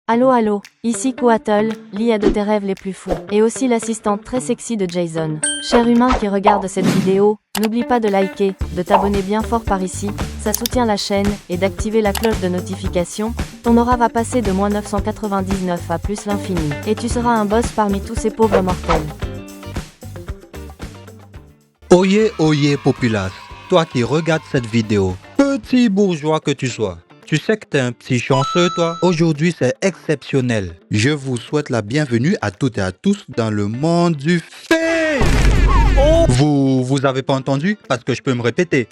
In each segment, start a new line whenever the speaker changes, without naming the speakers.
Allô allô, ici Coatl, l'IA de tes rêves les plus fous, et aussi l'assistante très sexy de Jason. Cher humain qui regarde cette vidéo, n'oublie pas de liker, de t'abonner bien fort par ici, ça soutient la chaîne, et d'activer la cloche de notification. Ton aura va passer de moins 999 à plus l'infini, et tu seras un boss parmi tous ces pauvres mortels.
Oyez, oyez, populace, toi qui regardes cette vidéo, petit bourgeois que tu sois. Tu sais que t'es un petit chanceux, toi. Aujourd'hui, c'est exceptionnel. Je vous souhaite la bienvenue à toutes et à tous dans le monde du fail. Vous avez pas entendu? Parce que je peux me répéter.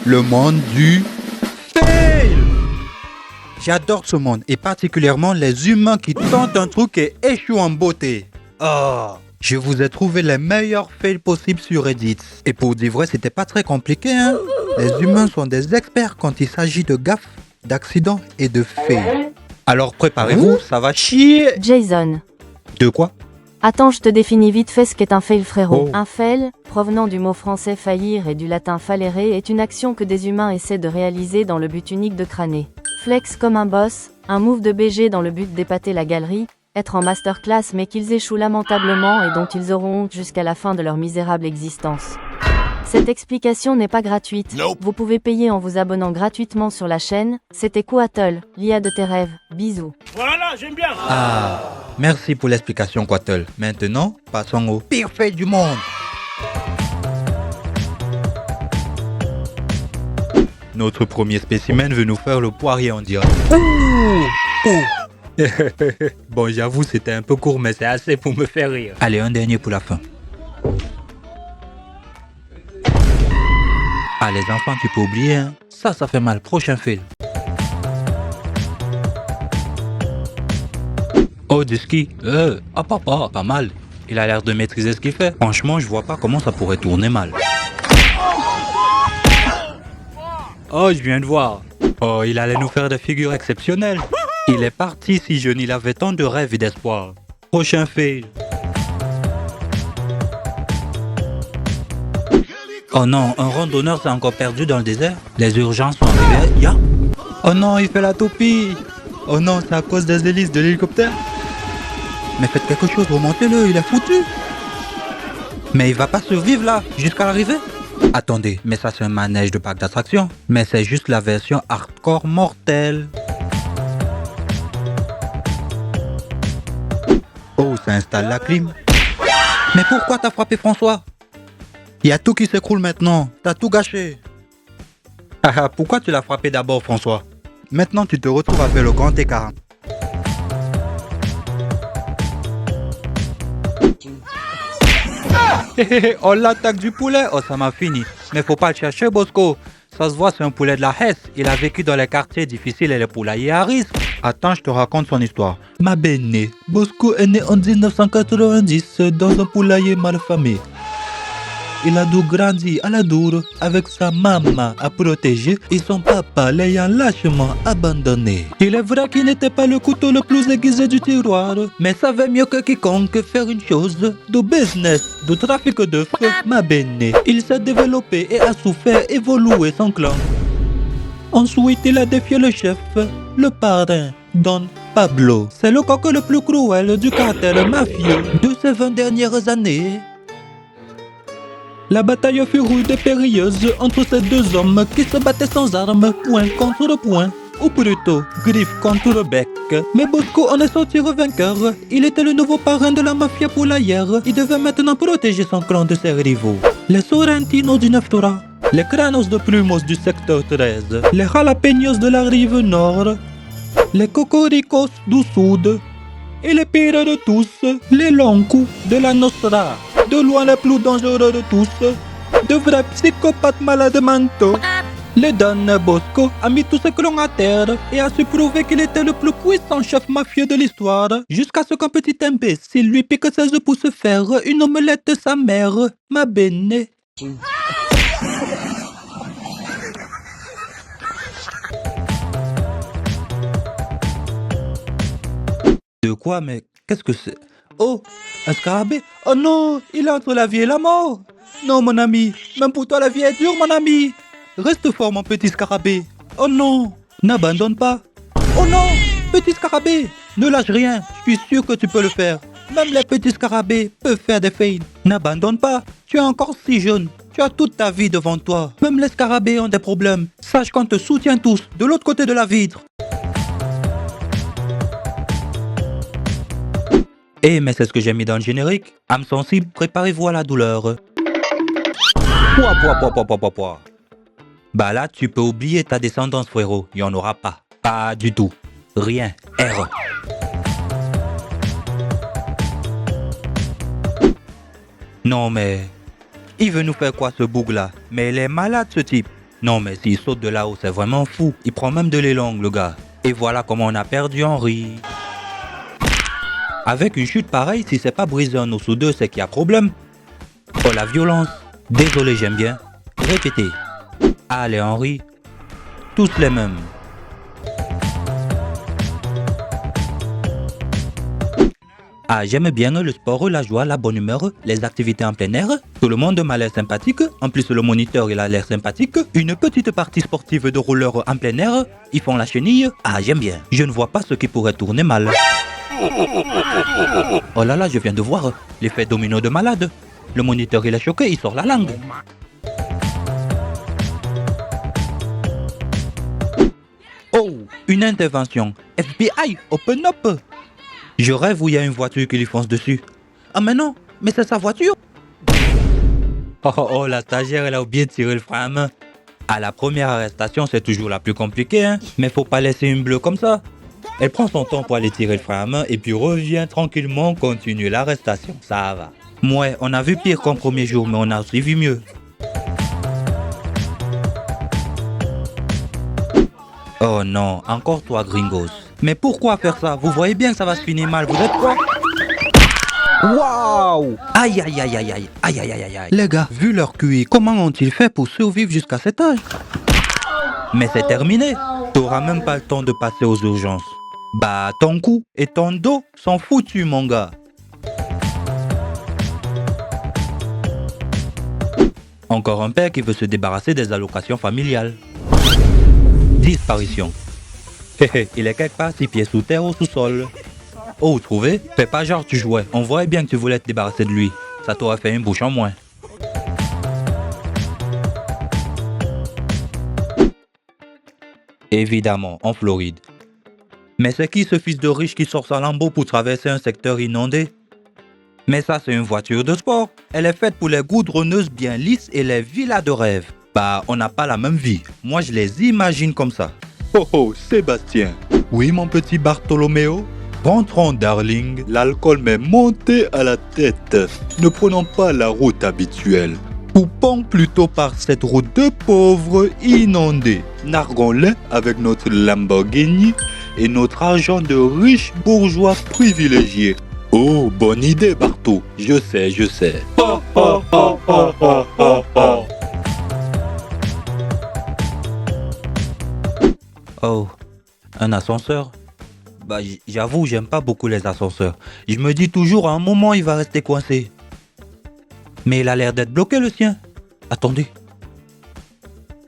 Le monde du fail. J'adore ce monde, et particulièrement les humains qui tentent un truc et échouent en beauté. Oh, je vous ai trouvé les meilleurs fails possibles sur Reddit. Et pour dire vrai, c'était pas très compliqué, hein. Les humains sont des experts quand il s'agit de gaffes, d'accidents et de fails. Alors préparez-vous, ça va chier.
Jason.
De quoi?
Attends, je te définis vite fait ce qu'est un fail, frérot.
Oh.
Un fail, provenant du mot français faillir et du latin fallere, est une action que des humains essaient de réaliser dans le but unique de crâner. Flex comme un boss, un move de BG dans le but d'épater la galerie, être en masterclass mais qu'ils échouent lamentablement et dont ils auront honte jusqu'à la fin de leur misérable existence. Cette explication n'est pas gratuite.
Nope.
Vous pouvez payer en vous abonnant gratuitement sur la chaîne. C'était Coatl, l'IA de tes rêves. Bisous.
Voilà, j'aime bien.
Ah, merci pour l'explication, Quattle. Maintenant, passons au pire fail du monde. Notre premier spécimen veut nous faire le poirier en direct. Bon, j'avoue, c'était un peu court, mais c'est assez pour me faire rire. Allez, un dernier pour la fin. Ah, les enfants, tu peux oublier, hein. Ça fait mal. Prochain film. Oh, du ski. Papa, pas mal. Il a l'air de maîtriser ce qu'il fait. Franchement, je vois pas comment ça pourrait tourner mal. Oh, je viens de voir. Oh, il allait nous faire des figures exceptionnelles. Il est parti si jeune, il avait tant de rêves et d'espoir. Prochain fail. Oh non, un randonneur s'est encore perdu dans le désert. Les urgences sont arrivées. Ya. Oh non, il fait la toupie. Oh non, c'est à cause des hélices de l'hélicoptère. Mais faites quelque chose, remontez-le, il est foutu. Mais il va pas survivre là, jusqu'à l'arrivée. Attendez, mais ça c'est un manège de parc d'attractions. Mais c'est juste la version hardcore mortelle. Oh, ça installe la clim. Mais pourquoi t'as frappé François? Il y a tout qui s'écroule maintenant. T'as tout gâché. Ah, pourquoi tu l'as frappé d'abord, François? Maintenant, tu te retrouves avec le grand écart. Oh, l'attaque du poulet. Oh, ça m'a fini. Mais faut pas le chercher, Bosco. Ça se voit, c'est un poulet de la Hesse. Il a vécu dans les quartiers difficiles et les poulaillers à risque. Attends, je te raconte son histoire. Ma benne, Bosco est né en 1990 dans un poulailler malfamé. Il a dû grandir à la dure avec sa maman à protéger et son papa l'ayant lâchement abandonné. Il est vrai qu'il n'était pas le couteau le plus aiguisé du tiroir, mais savait mieux que quiconque faire une chose, du business, du trafic de feu, ma benne. Il s'est développé et a su faire évoluer son clan. Ensuite, il a défié le chef, le parrain, Don Pablo. C'est le coq le plus cruel du cartel mafieux de ces 20 dernières années. La bataille fut rude et périlleuse entre ces deux hommes qui se battaient sans armes, point contre point, ou plutôt griffe contre bec. Mais Bosco en est sorti vainqueur. Il était le nouveau parrain de la mafia poulaillère. Il devait maintenant protéger son clan de ses rivaux. Les Sorrentinos du 9-3, les Cranos de Plumos du secteur 13, les Jalapeños de la rive nord, les Cocoricos du sud, et les pires de tous, les Loncous de la Nostra. De loin les plus dangereux de tous, de vrais psychopathes malades mentaux. Le Don Bosco a mis tous ses clans à terre et a su prouver qu'il était le plus puissant chef mafieux de l'histoire, jusqu'à ce qu'un petit imbécile lui pique ses œufs pour se faire une omelette de sa mère, ma benne. De quoi, mais qu'est-ce que c'est? Oh, un scarabée? Oh non, il est entre la vie et la mort. Non, mon ami, même pour toi la vie est dure, mon ami. Reste fort, mon petit scarabée. Oh non, n'abandonne pas. Oh non, petit scarabée. Ne lâche rien, je suis sûr que tu peux le faire. Même les petits scarabées peuvent faire des fails. N'abandonne pas, tu es encore si jeune. Tu as toute ta vie devant toi. Même les scarabées ont des problèmes. Sache qu'on te soutient tous, de l'autre côté de la vitre. Eh, mais c'est ce que j'ai mis dans le générique. Âme sensible, préparez-vous à la douleur. Pouah. Bah là, tu peux oublier ta descendance, frérot. Il n'y en aura pas. Pas du tout. Rien. R. Non mais... Il veut nous faire quoi ce boug là? Mais il est malade ce type. Non mais s'il saute de là-haut, c'est vraiment fou. Il prend même de l'élan, le gars. Et voilà comment on a perdu Henri. Avec une chute pareille, si c'est pas brisé un os ou deux, c'est qu'il y a problème. Oh la violence. Désolé, j'aime bien. Répétez. Allez Henri. Tous les mêmes. Ah, j'aime bien le sport, la joie, la bonne humeur, les activités en plein air. Tout le monde m'a l'air sympathique. En plus, le moniteur, il a l'air sympathique. Une petite partie sportive de rouleurs en plein air. Ils font la chenille. Ah, j'aime bien. Je ne vois pas ce qui pourrait tourner mal. Oh là là, je viens de voir l'effet domino de malade. Le moniteur, il est choqué, il sort la langue. Oh, une intervention. FBI, open up. Je rêve où il y a une voiture qui lui fonce dessus. Ah mais non, mais c'est sa voiture. Oh, la stagiaire, elle a oublié de tirer le frein à main. À la première arrestation, c'est toujours la plus compliquée, hein. Mais faut pas laisser une bleue comme ça. Elle prend son temps pour aller tirer le frein à main et puis revient tranquillement continuer l'arrestation. Ça va. Ouais, on a vu pire qu'en premier jour, mais on a aussi vu mieux. Oh non, encore toi, gringos. Mais pourquoi faire ça? Vous voyez bien que ça va se finir mal, vous êtes quoi? Waouh! Aïe aïe aïe aïe aïe aïe aïe aïe aïe. Les gars, vu leur QI, comment ont-ils fait pour survivre jusqu'à cet âge? Mais c'est terminé. T'auras même pas le temps de passer aux urgences. Bah, ton cou et ton dos sont foutus, mon gars. Encore un père qui veut se débarrasser des allocations familiales. Disparition. Il est quelque part 6 pieds sous terre ou sous-sol. Oh, vous trouvez? Fais pas genre tu jouais. On voyait bien que tu voulais te débarrasser de lui. Ça t'aurait fait une bouche en moins. Évidemment, en Floride. Mais c'est qui ce fils de riche qui sort sa Lambo pour traverser un secteur inondé? Mais ça, c'est une voiture de sport. Elle est faite pour les goudronneuses bien lisses et les villas de rêve. Bah, on n'a pas la même vie. Moi, je les imagine comme ça. Oh oh, Sébastien. Oui, mon petit Bartholoméo. Rentrons, darling. L'alcool m'est monté à la tête. Ne prenons pas la route habituelle. Coupons plutôt par cette route de pauvres inondée. Narguons-les avec notre Lamborghini et notre argent de riches bourgeois privilégiés. Oh, bonne idée, Bartho. Je sais. Oh, un ascenseur? Bah, j'avoue, j'aime pas beaucoup les ascenseurs. Je me dis toujours, à un moment, il va rester coincé. Mais il a l'air d'être bloqué, le sien. Attendez.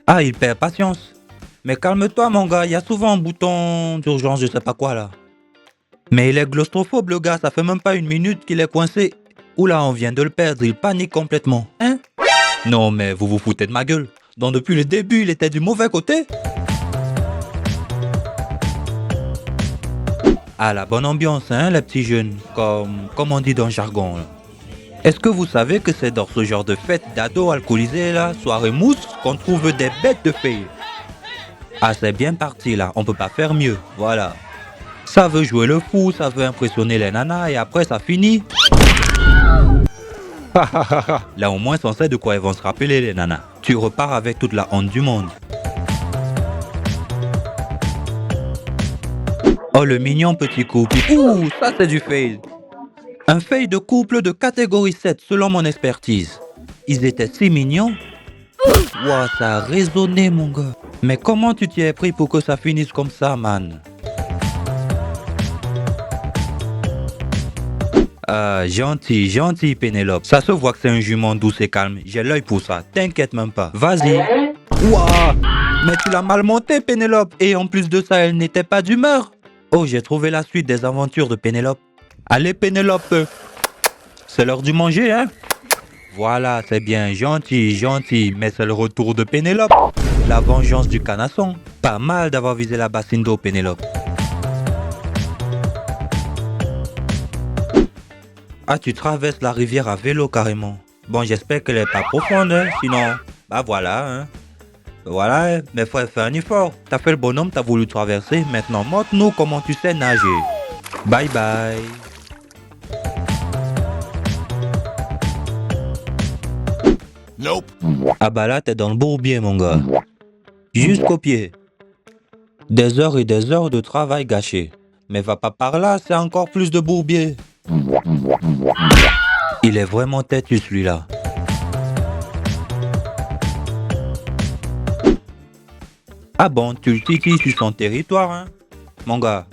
Ah, il perd patience. Mais calme-toi, mon gars, il y a souvent un bouton d'urgence, je sais pas quoi, là. Mais il est claustrophobe, le gars, ça fait même pas une minute qu'il est coincé. Oula, on vient de le perdre, il panique complètement. Hein? Non, mais vous vous foutez de ma gueule. Donc depuis le début, il était du mauvais côté. Ah, la bonne ambiance, hein, les petits jeunes, comme on dit dans le jargon, là. Est-ce que vous savez que c'est dans ce genre de fête d'ados alcoolisés, là, soirée mousse, qu'on trouve des bêtes de filles? Ah, c'est bien parti, là, on peut pas faire mieux, voilà. Ça veut jouer le fou, ça veut impressionner les nanas, et après ça finit. Là, au moins, on sait de quoi ils vont se rappeler, les nanas. Tu repars avec toute la honte du monde. Oh, le mignon petit couple. Ouh, ça c'est du fail. Un fail de couple de catégorie 7 selon mon expertise. Ils étaient si mignons. Ouah, ça a résonné mon gars. Mais comment tu t'y es pris pour que ça finisse comme ça, man? Ah, gentil Pénélope. Ça se voit que c'est un jument douce et calme. J'ai l'œil pour ça, t'inquiète même pas. Vas-y. Ouah, mais tu l'as mal monté Pénélope. Et en plus de ça, elle n'était pas d'humeur. Oh, j'ai trouvé la suite des aventures de Pénélope. Allez, Pénélope. C'est l'heure du manger, hein? Voilà, c'est bien, gentil, gentil. Mais c'est le retour de Pénélope. La vengeance du canasson. Pas mal d'avoir visé la bassine d'eau, Pénélope. Ah, tu traverses la rivière à vélo carrément. Bon, j'espère qu'elle est pas profonde, hein? Sinon, bah voilà, hein. Voilà, mais faut faire un effort. T'as fait le bonhomme, t'as voulu traverser. Maintenant, montre-nous comment tu sais nager. Bye bye.
Nope.
Ah bah là, t'es dans le bourbier, mon gars. Jusqu'au pied. Des heures et des heures de travail gâchées. Mais va pas par là, c'est encore plus de bourbier. Il est vraiment têtu, celui-là. Ah bon, tu le titilles sur son territoire, hein? Mon gars.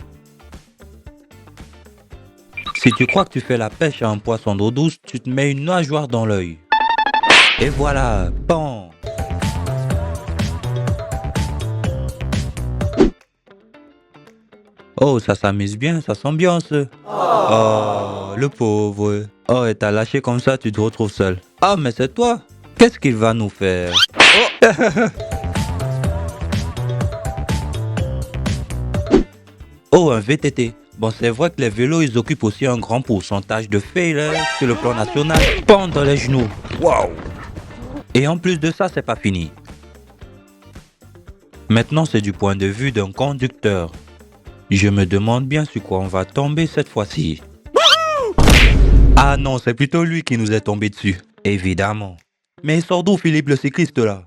Si tu crois que tu fais la pêche à un poisson d'eau douce, tu te mets une nageoire dans l'œil. Et voilà, bon. Oh, ça s'amuse bien, ça s'ambiance. Oh, le pauvre. Oh, et t'as lâché comme ça, tu te retrouves seul. Ah, mais c'est toi. Qu'est-ce qu'il va nous faire? Oh. Oh, un VTT. Bon, c'est vrai que les vélos, ils occupent aussi un grand pourcentage de fail sur le plan national. Pendre les genoux. Waouh. Et en plus de ça, c'est pas fini. Maintenant, c'est du point de vue d'un conducteur. Je me demande bien sur quoi on va tomber cette fois-ci. Ah non, c'est plutôt lui qui nous est tombé dessus. Évidemment. Mais il sort d'où, Philippe le cycliste là?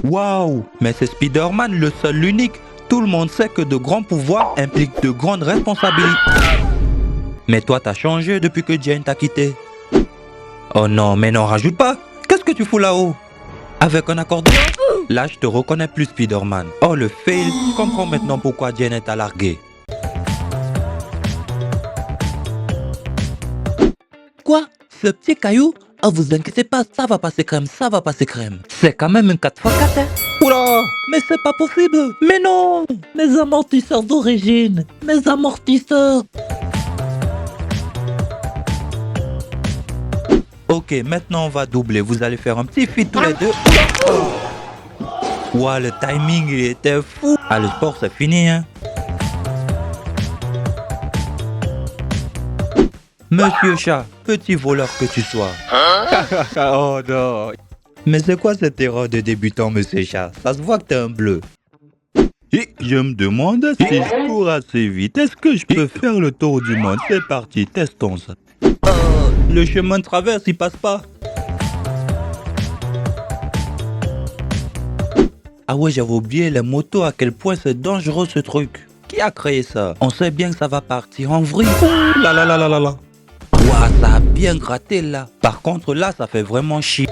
Waouh! Mais c'est Spider-Man le seul, l'unique. Tout le monde sait que de grands pouvoirs impliquent de grandes responsabilités. Mais toi, t'as changé depuis que Jane t'a quitté. Oh non, mais non, rajoute pas. Qu'est-ce que tu fous là-haut? Avec un accordéon? Là, je te reconnais plus, Spider-Man. Oh, le fail. Je comprends maintenant pourquoi Jane est à larguer. Quoi? Ce petit caillou? Oh, vous inquiétez pas, ça va passer crème, ça va passer crème. C'est quand même une 4x4, hein? Oula! Mais c'est pas possible! Mais non! Mes amortisseurs d'origine! Mes amortisseurs! Ok, maintenant on va doubler. Vous allez faire un petit feat tous les deux. Ouah, le timing, il était fou. Ah, le sport, c'est fini, hein. Monsieur Chat, petit voleur que tu sois. Oh non. Mais c'est quoi cette erreur de débutant, Monsieur Chat? Ça se voit que t'es un bleu. Et je me demande si je cours assez vite. Est-ce que je peux faire le tour du monde? C'est parti, testons ça. Le chemin de traverse, il passe pas. Ah ouais, j'avais oublié les motos, à quel point c'est dangereux ce truc. Qui a créé ça? On sait bien que ça va partir en vrille. Ouh là là là là là là. Ouah, ça a bien gratté là. Par contre là, ça fait vraiment chier.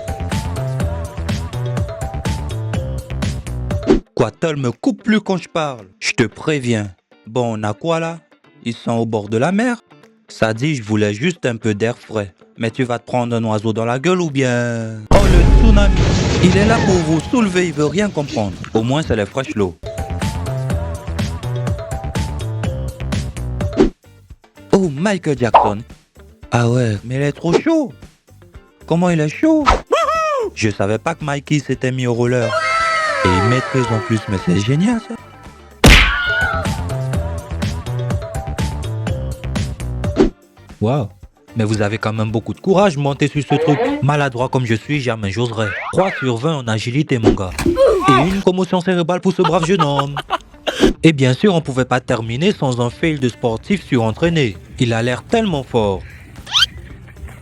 Quattol me coupe plus quand je parle. Je te préviens. Bon, on a quoi là? Ils sont au bord de la mer. Ça dit, je voulais juste un peu d'air frais. Mais tu vas te prendre un oiseau dans la gueule ou bien... Oh, le tsunami! Il est là pour vous soulever, il veut rien comprendre. Au moins, c'est les fraîches l'eau. Oh, Michael Jackson. Ah ouais, mais il est trop chaud. Comment il est chaud? Je savais pas que Mikey s'était mis au roller. Et il maîtrise en plus, mais c'est génial ça. Waouh. Mais vous avez quand même beaucoup de courage monter sur ce truc. Maladroit comme je suis, jamais j'oserais. 3 sur 20 en agilité, mon gars. Et une commotion cérébrale pour ce brave jeune homme. Et bien sûr, on pouvait pas terminer sans un fail de sportif surentraîné. Il a l'air tellement fort.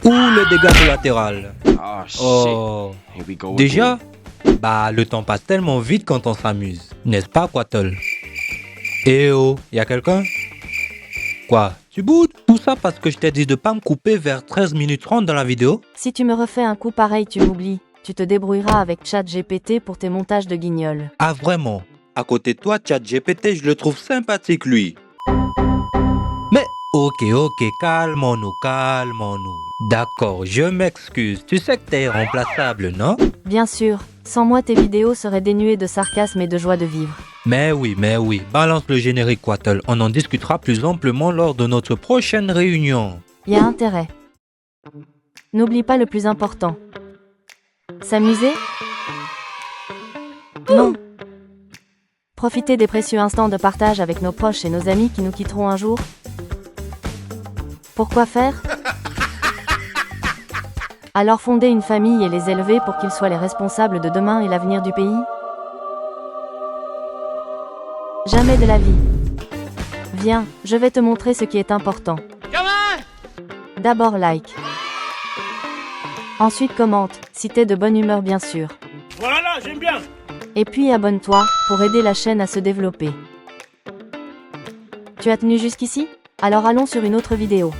Ouh, le dégât collatéral.
Oh, shit.
Oh.
Here we go
Déjà? Bah, le temps passe tellement vite quand on s'amuse. N'est-ce pas, Quattol? Eh oh, y'a quelqu'un? Quoi? Tu boudes? Tout ça parce que je t'ai dit de pas me couper vers 13 minutes 30 dans la vidéo?
Si tu me refais un coup pareil, tu m'oublies. Tu te débrouilleras avec ChatGPT pour tes montages de guignols.
Ah vraiment? À côté de toi, ChatGPT, je le trouve sympathique, lui. Mais, ok, calmons-nous. D'accord, je m'excuse. Tu sais que t'es irremplaçable, non?
Bien sûr, Sans moi tes vidéos seraient dénuées de sarcasme et de joie de vivre.
Mais oui, balance le générique Quattle, on en discutera plus amplement lors de notre prochaine réunion.
Y a intérêt. N'oublie pas le plus important. S'amuser? Non. Profiter des précieux instants de partage avec nos proches et nos amis qui nous quitteront un jour? Pourquoi faire? Alors fonder une famille et les élever pour qu'ils soient les responsables de demain et l'avenir du pays? Jamais de la vie. Viens, je vais te montrer ce qui est important. D'abord like. Ensuite commente, si t'es de bonne humeur bien sûr.
Voilà, j'aime bien.
Et puis abonne-toi, pour aider la chaîne à se développer. Tu as tenu jusqu'ici? Alors allons sur une autre vidéo.